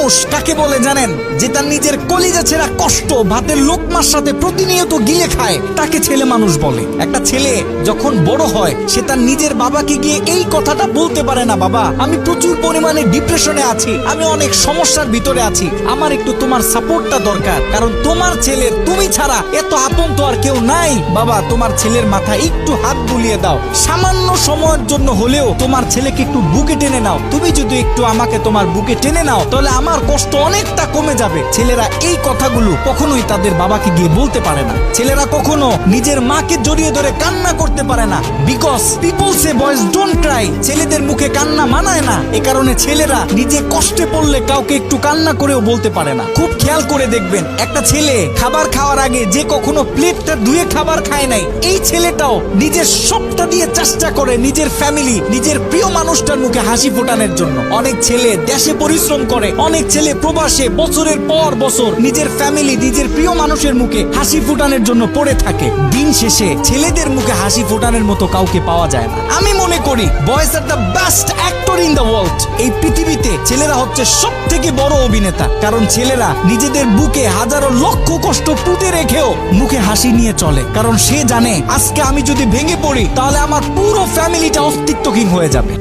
মানুষ কাকে বলে জানেন? যে তার নিজের কলিজা ছেঁড়া কষ্ট ভাতের লোকমার সাথে প্রতিনিয়ত গিলে খায়, তাকে ছেলে মানুষ বলে। একটা ছেলে যখন বড় হয় সে তার নিজের বাবাকে গিয়ে এই কথাটা বলতে পারে না, বাবা আমি প্রচুর পরিমাণে ডিপ্রেশনে আছি, আমি অনেক সমস্যার ভিতরে আছি, আমার একটু তোমার সাপোর্টটা দরকার, কারণ তোমার ছেলের তুমি ছাড়া এত আপন তো আর কেউ নাই। বাবা তোমার ছেলের মাথায় একটু হাত বুলিয়ে দাও, সামান্য সময়ের জন্য হলেও তোমার ছেলেকে একটু বুকে টেনে নাও, তুমি যদি একটু আমাকে তোমার বুকে টেনে নাও তাহলে আমার কষ্ট অনেকটা কমে যাবে। ছেলেরা এই কথাগুলো কখনোই তাদের বাবাকে গিয়ে বলতে পারে না। ছেলেরা কখনো নিজের মাকে জড়িয়ে ধরে কান্না করতে পারে না, because people say boys don't Cry. ছেলেদের মুখে কান্না মানায় না, এ কারণে ছেলেরা নিজে কষ্টে পড়লে কাউকে একটু কান্না করেও বলতে পারে না। খুব খেয়াল করে দেখবেন, একটা ছেলে খাবার খাওয়ার আগে যে কখনো প্লেটটা ধুয়ে খাবার খায় নাই, এই ছেলেটাও নিজের সবটা দিয়ে চেষ্টা করে নিজের ফ্যামিলি, নিজের প্রিয় মানুষটার মুখে হাসি ফোটানোর জন্য। অনেক ছেলে দেশে পরিশ্রম করে, অনেক ছেলে প্রবাসে বছরের পর বছর নিজের ফ্যামিলি, নিজের প্রিয় মানুষের মুখে হাসি ফোটানোর জন্য পড়ে থাকে। দিন শেষে ছেলেদের মুখে হাসি ফোটানোর মতো কাউকে পাওয়া যায় না। আমি মনে করি boys are the best actor in the world. এই পৃথিবীতে ছেলেরা হচ্ছে সব থেকে বড় অভিনেতা, কারণ ছেলেরা নিজেদের বুকে হাজারো লক্ষ কষ্ট পুঁতে রেখেও মুখে হাসি নিয়ে চলে, কারণ সে জানে আজকে আমি যদি ভেঙে পড়ি তাহলে আমার পুরো ফ্যামিলিটা অস্তিত্বহীন হয়ে যাবে।